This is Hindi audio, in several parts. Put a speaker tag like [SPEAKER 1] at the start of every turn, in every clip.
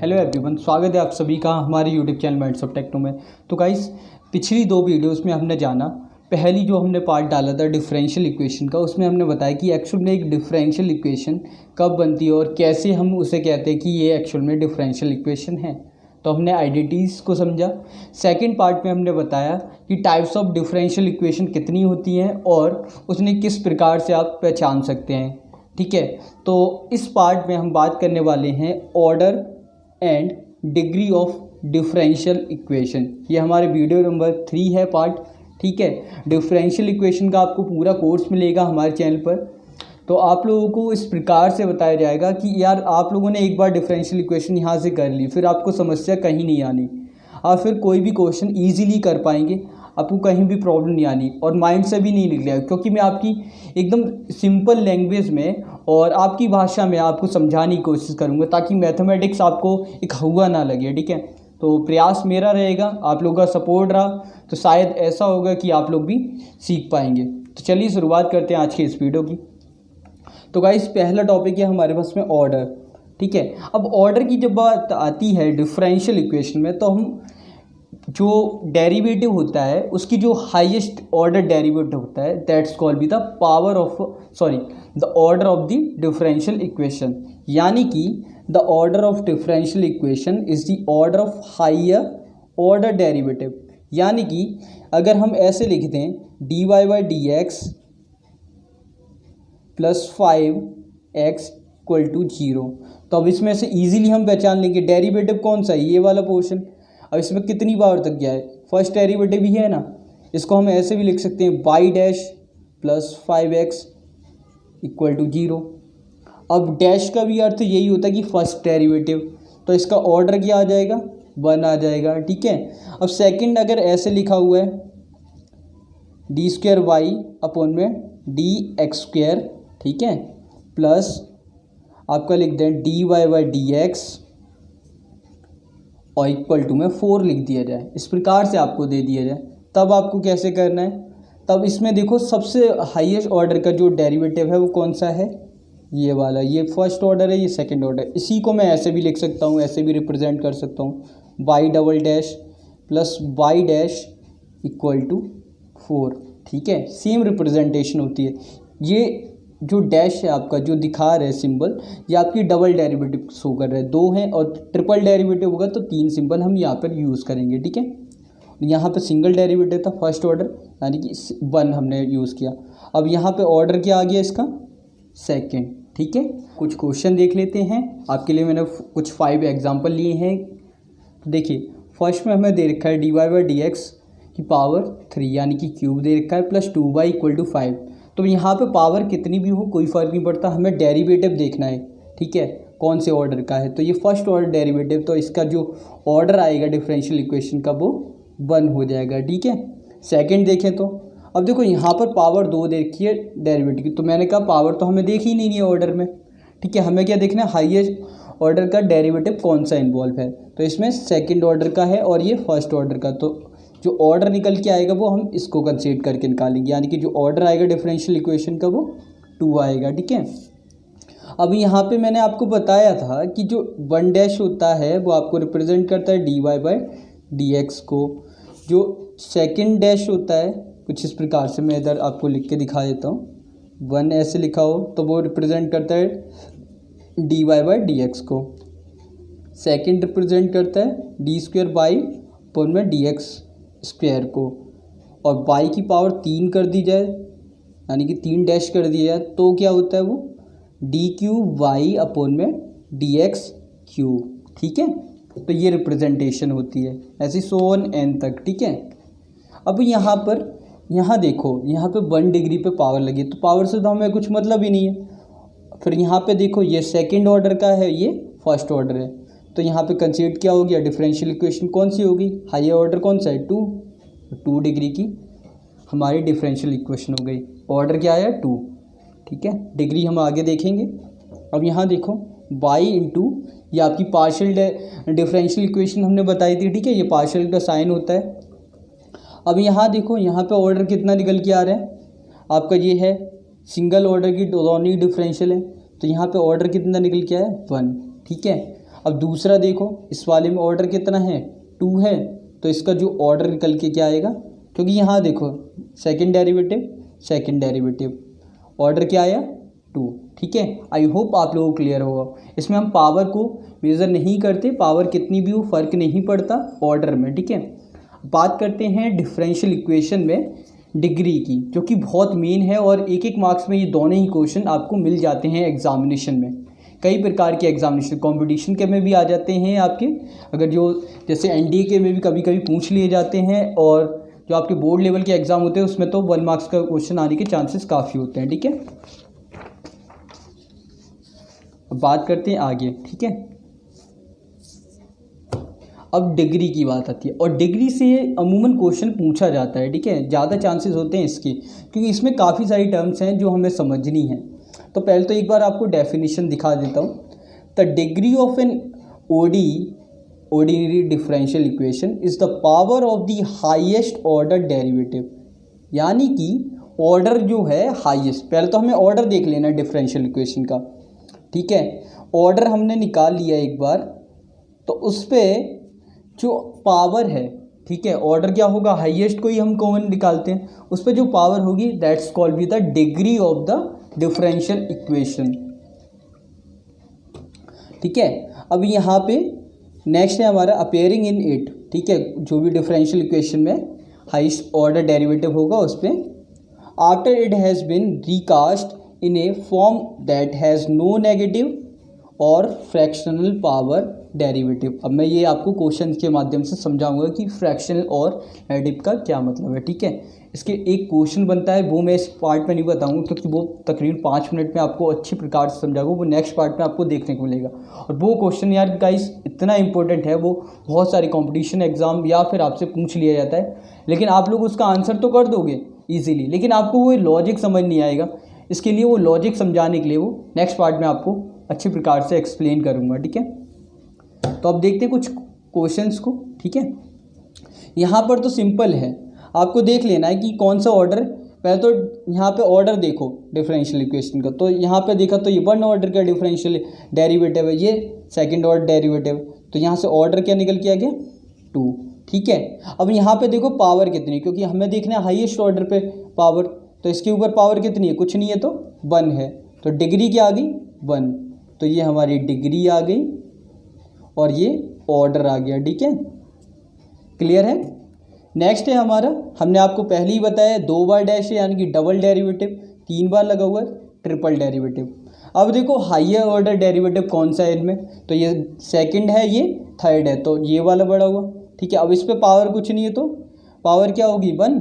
[SPEAKER 1] हेलो एवरीवन, स्वागत है आप सभी का हमारे YouTube channel minds of techno में। तो गाइस, पिछली दो वीडियोस में हमने जाना, पहली जो हमने पार्ट डाला था डिफरेंशियल इक्वेशन का, उसमें हमने बताया कि एक्चुअल में एक डिफरेंशियल इक्वेशन कब बनती है और कैसे हम उसे कहते हैं कि ये एक्चुअल में डिफरेंशियल इक्वेशन है। तो हमने आइडेंटिटीज़ को समझा। सेकंड पार्ट में हमने बताया कि टाइप्स ऑफ डिफरेंशियल इक्वेशन कितनी होती हैं और उसने किस प्रकार से आप पहचान सकते हैं। ठीक है, तो इस पार्ट में हम बात करने वाले हैं order and degree of differential equation. ये हमारे वीडियो नंबर 3 है पार्ट। ठीक है, डिफरेंशियल इक्वेशन का आपको पूरा कोर्स मिलेगा हमारे चैनल पर। तो आप लोगों को इस प्रकार से बताया जाएगा कि यार आप लोगों ने एक बार डिफरेंशियल इक्वेशन यहाँ से कर ली, फिर आपको समस्या कहीं नहीं आनी, आप फिर कोई भी क्वेश्चन ईजिली कर पाएंगे, आपको कहीं भी प्रॉब्लम नहीं आनी और माइंड से भी नहीं निकलेगा, क्योंकि मैं आपकी एकदम सिंपल लैंग्वेज में और आपकी भाषा में आपको समझाने की कोशिश करूँगा ताकि मैथमेटिक्स आपको एक हुआ ना लगे। ठीक है, तो प्रयास मेरा रहेगा, आप लोगों का सपोर्ट रहा तो शायद ऐसा होगा कि आप लोग भी सीख पाएंगे। तो चलिए शुरुआत करते हैं आज की इस वीडियो की। तो गाइस, पहला टॉपिक है हमारे पास में ऑर्डर। ठीक है, अब ऑर्डर की जब बात आती है डिफरेंशियल इक्वेशन में, तो हम जो डेरिवेटिव होता है उसकी जो हाईएस्ट ऑर्डर डेरिवेटिव होता है, that's called be the power of the order of the differential equation. यानी कि the order of differential equation is the order of higher order derivative. यानी कि अगर हम ऐसे लिख दें dy by d x plus 5x equal to 0, तो अब इसमें से इजीली हम पहचान लेंगे डेरिवेटिव कौन सा है, ये वाला पोर्शन। अब इसमें कितनी पावर तक गया है, फर्स्ट डेरिवेटिव ही है ना, इसको हम ऐसे भी लिख सकते हैं y dash plus 5x equal to 0। अब डैश का भी अर्थ यही होता है कि फर्स्ट डेरिवेटिव, तो इसका ऑर्डर क्या आ जाएगा, 1 आ जाएगा। ठीक है, अब सेकंड अगर ऐसे लिखा हुआ है डी स्क्वायर वाई अपॉन में डी एक्स स्क्वायर, ठीक है, प्लस आपका लिख दें d y by d x और इक्वल टू में 4 लिख दिया जाए, इस प्रकार से आपको दे दिया जाए। तब आपको कैसे करना है, तब इसमें देखो सबसे हाईएस्ट ऑर्डर का जो डेरिवेटिव है वो कौन सा है, ये वाला, ये फर्स्ट ऑर्डर है, ये सेकंड ऑर्डर। इसी को मैं ऐसे भी लिख सकता हूँ, ऐसे भी रिप्रेजेंट कर सकता हूँ, y double dash plus y dash equal to 4। ठीक है, सेम रिप्रेजेंटेशन होती है। ये जो डैश है आपका जो दिखा रहा है सिंबल, ये आपकी डबल डेरिवेटिव शो कर रहा है, 2 हैं, और ट्रिपल डेरिवेटिव होगा तो 3 सिंबल हम यहाँ पर यूज़ करेंगे। ठीक है, यहाँ पे सिंगल डेरिवेटिव था फर्स्ट ऑर्डर, यानी कि 1 हमने यूज़ किया। अब यहाँ पे ऑर्डर क्या आ गया इसका, सेकंड। ठीक है, कुछ क्वेश्चन देख लेते हैं, आपके लिए मैंने कुछ 5 एग्जाम्पल लिए हैं। तो देखिए, फर्स्ट में हमें दे रखा है d y by d x की पावर 3 यानी कि क्यूब दे रखा है, प्लस 2y इक्वल टू 5। तो यहाँ पे पावर कितनी भी हो कोई फ़र्क नहीं पड़ता, हमें डेरिवेटिव देखना है। ठीक है, कौन से ऑर्डर का है, तो ये फर्स्ट ऑर्डर डेरिवेटिव, तो इसका जो ऑर्डर आएगा डिफरेंशियल इक्वेशन का वो 1 हो जाएगा। ठीक है, सेकंड देखें तो अब देखो यहाँ पर पावर 2 देखी है डेरिवेटिव की, तो मैंने कहा पावर तो हमें देखी ही नहीं है ऑर्डर में। ठीक है, हमें क्या देखना है, हाईएस्ट ऑर्डर का डेरिवेटिव कौन सा इन्वॉल्व है, तो इसमें सेकेंड ऑर्डर का है और ये फर्स्ट ऑर्डर का। तो जो ऑर्डर निकल के आएगा वो हम इसको कंसीडर करके निकालेंगे, यानी कि जो ऑर्डर आएगा डिफरेंशियल इक्वेशन का वो 2 आएगा। ठीक है, अब यहाँ पे मैंने आपको बताया था कि जो 1 डैश होता है वो आपको रिप्रेजेंट करता है d y by d x को, जो सेकंड डैश होता है कुछ इस प्रकार से, मैं इधर आपको लिख के दिखा देता हूँ, 1 ऐसे लिखा हो तो वो रिप्रेजेंट करता है d y by d x को, सेकंड रिप्रेजेंट करता है डी स्क्वायर वाई अपॉन में डी एक्स स्क्वायर को, और y की पावर 3 कर दी जाए यानी कि 3 डैश कर दिया जाए तो क्या होता है वो डी क्यूब वाई अपॉन में डी एक्स क्यूब। ठीक है, तो ये रिप्रेजेंटेशन होती है, ऐसे सो ऑन एन तक। ठीक है, अब यहाँ पर यहाँ देखो, यहाँ पे 1 डिग्री पे पावर लगी, तो पावर से तो हमें कुछ मतलब ही नहीं है। फिर यहाँ पे देखो ये सेकेंड ऑर्डर का है, ये फर्स्ट ऑर्डर है, तो यहाँ पे कंसीडर क्या हो गया, डिफरेंशियल इक्वेशन कौन सी होगी, हायर ऑर्डर कौन सा है, 2 डिग्री की हमारी डिफरेंशियल इक्वेशन हो गई, ऑर्डर क्या आया 2। ठीक है, डिग्री हम आगे देखेंगे। अब यहाँ देखो y इंटू, ये आपकी पार्शियल डिफरेंशियल इक्वेशन हमने बताई थी। ठीक है, ये पार्शियल का साइन होता है। अब यहाँ देखो, यहाँ पे ऑर्डर कितना निकल के आ रहा है आपका, ये है सिंगल ऑर्डर की दोनों डिफरेंशियल है, तो यहाँ पे ऑर्डर कितना निकल के आया, 1। ठीक है, अब दूसरा देखो, इस वाले में ऑर्डर कितना है, 2 है, तो इसका जो ऑर्डर निकल के क्या आएगा, क्योंकि यहाँ देखो सेकंड डेरिवेटिव ऑर्डर क्या आया 2। ठीक है, आई होप आप लोगों को क्लियर होगा। इसमें हम पावर को मेज़र नहीं करते, पावर कितनी भी हो फ़र्क नहीं पड़ता ऑर्डर में। ठीक है, बात करते हैं डिफरेंशियल इक्वेशन में डिग्री की, जो कि बहुत मेन है और एक एक मार्क्स में ये दोनों ही क्वेश्चन आपको मिल जाते हैं एग्जामिनेशन में। कई प्रकार के एग्जामिनेशन कंपटीशन के में भी आ जाते हैं आपके, अगर जो जैसे एनडीए के में भी कभी कभी पूछ लिए जाते हैं, और जो आपके बोर्ड लेवल के एग्ज़ाम होते हैं उसमें तो 1 मार्क्स का क्वेश्चन आने के चांसेस काफ़ी होते हैं। ठीक है, अब बात करते हैं आगे। ठीक है, अब डिग्री की बात आती है, और डिग्री से अमूमन क्वेश्चन पूछा जाता है। ठीक है, ज़्यादा चांसेस होते हैं इसके, क्योंकि इसमें काफ़ी सारी टर्म्स हैं जो हमें समझनी है। तो पहले तो एक बार आपको डेफिनेशन दिखा देता हूँ। The degree of an ordinary differential equation is the power of the highest order derivative, यानी कि ऑर्डर जो है हाईएस्ट, पहले तो हमें ऑर्डर देख लेना डिफरेंशियल इक्वेशन का। ठीक है, ऑर्डर हमने निकाल लिया एक बार, तो उस पर जो पावर है, ठीक है, ऑर्डर क्या होगा, हाईएस्ट को ही हम कॉमन निकालते हैं, उस पर जो पावर होगी that's called be the degree of the differential equation. ठीक है, अब यहाँ पे नेक्स्ट है हमारा अपेयरिंग इन इट। ठीक है, जो भी डिफरेंशियल इक्वेशन में हाईएस्ट ऑर्डर डेरिवेटिव होगा उस पर after it has been recast in a form that has no negative और फ्रैक्शनल पावर डेरिवेटिव। अब मैं ये आपको क्वेश्चन के माध्यम से समझाऊंगा कि फ्रैक्शनल और नेगेटिव का क्या मतलब है। ठीक है, इसके एक क्वेश्चन बनता है, वो मैं इस पार्ट में नहीं बताऊंगा क्योंकि वो तकरीबन 5 मिनट में आपको अच्छी प्रकार से समझाऊंगा, वो नेक्स्ट पार्ट में आपको देखने को मिलेगा। और वो क्वेश्चन यार गाइस इतना इंपॉर्टेंट है, वो बहुत सारे कॉम्पिटिशन एग्जाम या फिर आपसे पूछ लिया जाता है, लेकिन आप लोग उसका आंसर तो कर दोगे ईजिली, लेकिन आपको वो लॉजिक समझ नहीं आएगा। इसके लिए वो लॉजिक समझाने के लिए वो नेक्स्ट पार्ट में आपको अच्छी प्रकार से एक्सप्लेन करूँगा। ठीक है, तो अब देखते हैं कुछ क्वेश्चंस को। ठीक है, यहाँ पर तो सिंपल है, आपको देख लेना है कि कौन सा ऑर्डर। पहले तो यहाँ पे ऑर्डर देखो डिफरेंशियल इक्वेशन का, तो यहाँ पे देखा तो ये 1 ऑर्डर का डिफरेंशियल डेरिवेटिव है, ये सेकंड ऑर्डर डेरिवेटिव, तो यहाँ से ऑर्डर क्या निकल के आ गया 2। ठीक है, अब यहाँ पे देखो पावर कितनी, क्योंकि हमें देखना है हाईएस्ट ऑर्डर पे पावर, तो इसके ऊपर पावर कितनी है, कुछ नहीं है, तो 1 है, तो डिग्री क्या आ गई 1, तो ये हमारी डिग्री आ गई और ये ऑर्डर आ गया। ठीक है, क्लियर है। नेक्स्ट है हमारा, हमने आपको पहले ही बताया 2 बार डैश है, यानी कि डबल डेरिवेटिव, 3 बार लगा हुआ है ट्रिपल डेरिवेटिव। अब देखो हाईयर ऑर्डर डेरिवेटिव कौन सा है इनमें, तो ये सेकंड है, ये थर्ड है, तो ये वाला बड़ा हुआ। ठीक है, अब इस पे पावर कुछ नहीं है, तो पावर क्या होगी 1,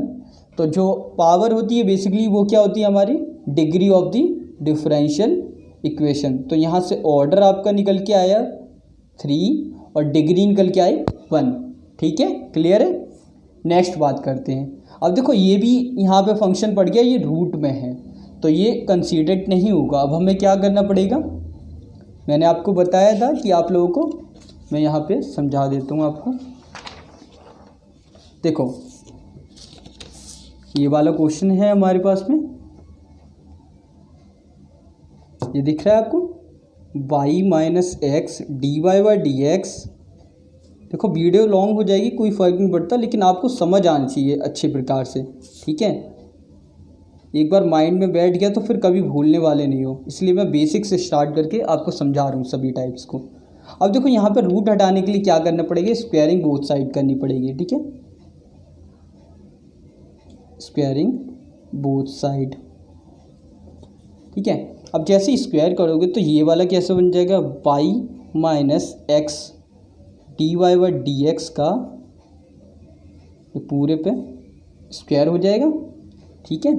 [SPEAKER 1] तो जो पावर होती है बेसिकली वो क्या होती है हमारी degree of the differential equation. तो यहाँ से ऑर्डर आपका निकल के आया 3 और डिग्री निकल के आई 1। ठीक है, क्लियर है। नेक्स्ट बात करते हैं, अब देखो ये भी यहाँ पे फंक्शन पड़ गया, ये रूट में है, तो ये कंसीडर्ड नहीं होगा। अब हमें क्या करना पड़ेगा, मैंने आपको बताया था कि आप लोगों को मैं यहाँ पे समझा देता हूँ आपको। देखो ये वाला क्वेश्चन है हमारे पास में, ये दिख रहा है आपको, y minus x d y by d x. देखो वीडियो लॉन्ग हो जाएगी, कोई फ़र्क नहीं पड़ता, लेकिन आपको समझ आनी चाहिए अच्छे प्रकार से। ठीक है, एक बार माइंड में बैठ गया तो फिर कभी भूलने वाले नहीं हो, इसलिए मैं बेसिक से स्टार्ट करके आपको समझा रहा हूँ सभी टाइप्स को। अब देखो यहाँ पर रूट हटाने के लिए क्या करना पड़ेगा, स्क्वायरिंग बोथ साइड करनी पड़ेगी। ठीक है, स्क्वायरिंग बोथ साइड। ठीक है, अब जैसे स्क्वायर करोगे तो ये वाला कैसे बन जाएगा, y minus x d y by d x का पूरे पे स्क्वायर हो जाएगा। ठीक है,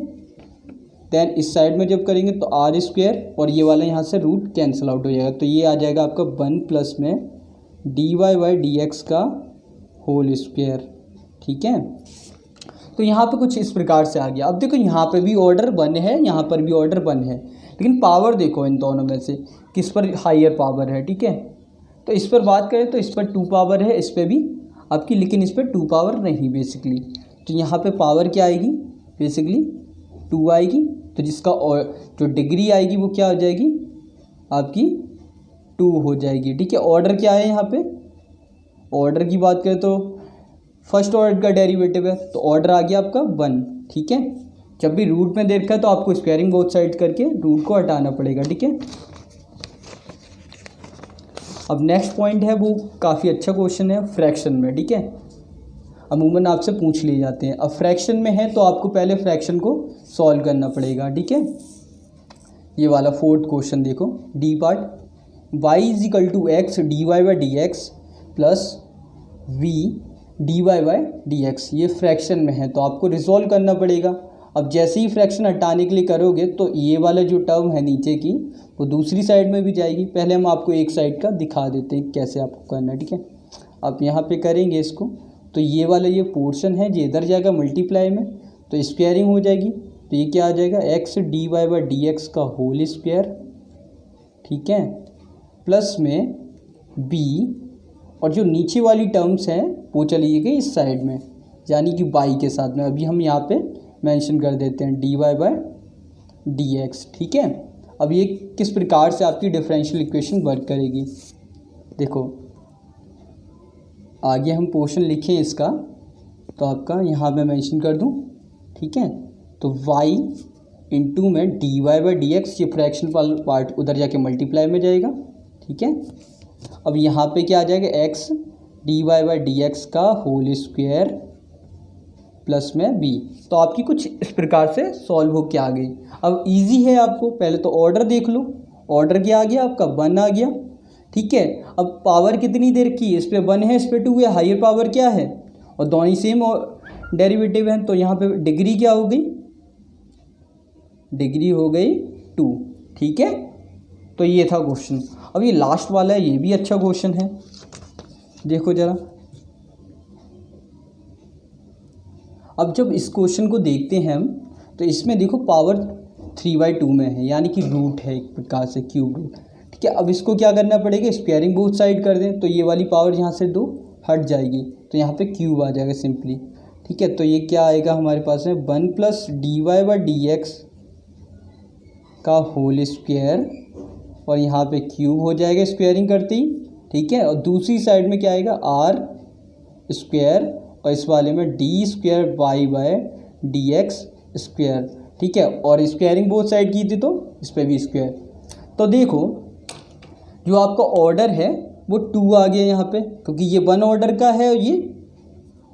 [SPEAKER 1] देन इस साइड में जब करेंगे तो आर स्क्वायर, और ये वाला यहाँ से रूट कैंसिल आउट हो जाएगा, तो ये आ जाएगा आपका 1 प्लस में d y by d x का होल स्क्वायर। ठीक है, तो यहाँ पे कुछ इस प्रकार से आ गया। अब देखो यहाँ पे भी ऑर्डर 1 है, यहाँ पर भी ऑर्डर 1 है, लेकिन पावर देखो इन दोनों में से किस पर हाईयर पावर है। ठीक है, तो इस पर बात करें तो इस पर 2 पावर है, इस पर भी आपकी, लेकिन इस पर 2 पावर नहीं बेसिकली। तो यहाँ पे पावर क्या आएगी, बेसिकली 2 आएगी, तो जिसका और जो डिग्री आएगी वो क्या हो जाएगी आपकी 2 हो जाएगी। ठीक है, ऑर्डर क्या है यहाँ पे, ऑर्डर की बात करें तो फर्स्ट ऑर्डर का डेरिवेटिव है, तो ऑर्डर आ गया आपका 1। ठीक है, जब भी रूट में दे रखा है तो आपको स्क्वायरिंग बोथ साइड करके रूट को हटाना पड़ेगा। ठीक है, अब नेक्स्ट पॉइंट है वो काफ़ी अच्छा क्वेश्चन है फ्रैक्शन में। ठीक है, अमूमन आपसे पूछ लिए जाते हैं। अब फ्रैक्शन में है तो आपको पहले फ्रैक्शन को सॉल्व करना पड़ेगा। ठीक है, ये वाला 4th क्वेश्चन देखो, d part, y is equal to x d y by d x plus v d y by d x, ये फ्रैक्शन में है तो आपको रिजॉल्व करना पड़ेगा। अब जैसे ही फ्रैक्शन हटाने के लिए करोगे तो ये वाला जो टर्म है नीचे की वो दूसरी साइड में भी जाएगी। पहले हम आपको एक साइड का दिखा देते हैं कैसे आपको करना है। ठीक है, आप यहाँ पे करेंगे इसको तो ये वाला ये पोर्शन है जो इधर जाएगा मल्टीप्लाई में, तो स्क्वायरिंग हो जाएगी, तो ये क्या आ जाएगा x d y by d x का होल स्क्वायर। ठीक है, प्लस में बी, और जो नीचे वाली टर्म्स हैं वो चली गई इस साइड में, यानी कि बाई के साथ में अभी हम यहाँ पे मेंशन कर देते हैं d y by d x. ठीक है, अब ये किस प्रकार से आपकी डिफरेंशियल इक्वेशन वर्क करेगी, देखो आगे हम पोर्शन लिखें इसका तो आपका यहाँ पे मेंशन कर दूँ। ठीक है, तो y इंटू में d y by d x, ये फ्रैक्शन पार्ट उधर जाके मल्टीप्लाई में जाएगा। ठीक है, अब यहाँ पे क्या आ जाएगा x d y by d x का होल स्क्वायर प्लस में b, तो आपकी कुछ इस प्रकार से सॉल्व हो के आ गई। अब इजी है, आपको पहले तो ऑर्डर देख लो, ऑर्डर क्या आ गया आपका 1 आ गया। ठीक है, अब पावर कितनी देर की, इस पे 1 है इस पे 2 है, हायर पावर क्या है और दोनों सेम डेरिवेटिव हैं, तो यहाँ पे डिग्री क्या हो गई, डिग्री हो गई 2। ठीक है, तो ये था क्वेश्चन। अब ये लास्ट वाला है, ये भी अच्छा क्वेश्चन है, देखो ज़रा। अब जब इस क्वेश्चन को देखते हैं हम तो इसमें देखो पावर 3/2 में है, यानी कि रूट है एक प्रकार से, क्यूब रूट। ठीक है, अब इसको क्या करना पड़ेगा, स्क्वायरिंग बोथ साइड कर दें तो ये वाली पावर यहाँ से 2 हट जाएगी, तो यहाँ पे क्यूब आ जाएगा सिंपली। ठीक है, तो ये क्या आएगा हमारे पास में 1 plus d y by d x का होल स्क्वायर, और यहाँ पे क्यूब हो जाएगा स्क्वायरिंग करते ही। ठीक है, और दूसरी साइड में क्या आएगा आर स्क्वायर, और इस वाले में d square y by d x square. ठीक है, और स्क्वायरिंग बोथ साइड की थी तो इस पर भी स्क्वायर। तो देखो जो आपका ऑर्डर है वो 2 आ गया यहाँ पे, क्योंकि ये 1 ऑर्डर का है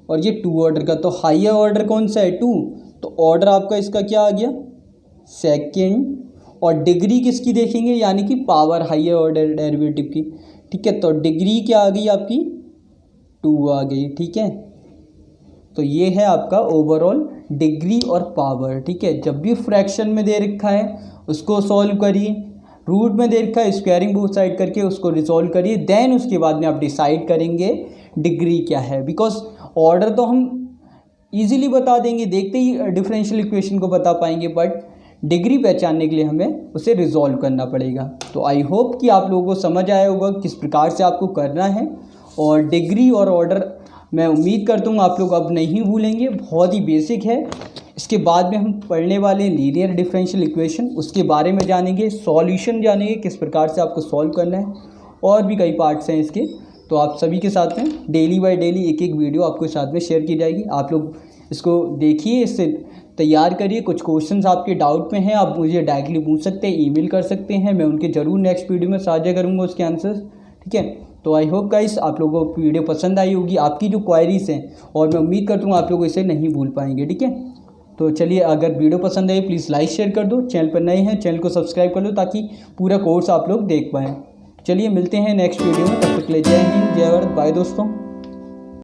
[SPEAKER 1] और ये 2 ऑर्डर का, तो हायर ऑर्डर कौन सा है 2, तो ऑर्डर आपका इसका क्या आ गया सेकंड, और डिग्री किसकी देखेंगे, यानी कि पावर हायर ऑर्डर डेरिवेटिव की। ठीक है, तो डिग्री क्या आ गई आपकी 2 आ गई। ठीक है, तो ये है आपका ओवरऑल डिग्री और पावर। ठीक है, जब भी फ्रैक्शन में दे रखा है उसको सॉल्व करिए, रूट में दे रखा है स्क्वायरिंग बोथ साइड करके उसको रिजॉल्व करिए, देन उसके बाद में आप डिसाइड करेंगे डिग्री क्या है। बिकॉज ऑर्डर तो हम इजीली बता देंगे, देखते ही डिफरेंशियल इक्वेशन को बता पाएंगे, बट डिग्री पहचानने के लिए हमें उसे रिजॉल्व करना पड़ेगा। तो आई होप कि आप लोगों को समझ आया होगा किस प्रकार से आपको करना है, और डिग्री और ऑर्डर मैं उम्मीद करता हूँ आप लोग अब नहीं भूलेंगे, बहुत ही बेसिक है। इसके बाद में हम पढ़ने वाले हैं लीनियर डिफरेंशियल इक्वेशन, उसके बारे में जानेंगे, सॉल्यूशन जानेंगे किस प्रकार से आपको सॉल्व करना है, और भी कई पार्ट्स हैं इसके। तो आप सभी के साथ में डेली बाय डेली एक वीडियो आपके साथ में शेयर की जाएगी, आप लोग इसको देखिए, इससे तैयार करिए। कुछ क्वेश्चंस आपके डाउट में हैं, आप मुझे डायरेक्टली पूछ सकते हैं, ईमेल कर सकते हैं, मैं उनके ज़रूर नेक्स्ट वीडियो में साझा करूँगा उसके आंसर्स। ठीक है, तो आई होप गाइस आप लोगों को वीडियो पसंद आई होगी, आपकी जो क्वायरीज हैं, और मैं उम्मीद करता हूँ आप लोग इसे नहीं भूल पाएंगे। ठीक है, तो चलिए अगर वीडियो पसंद आए प्लीज़ लाइक शेयर कर दो, चैनल पर नए हैं चैनल को सब्सक्राइब कर लो ताकि पूरा कोर्स आप लोग देख पाएँ। चलिए मिलते हैं नेक्स्ट वीडियो में, तब तक के लिए जय हिंद जय भारत, बाय दोस्तों।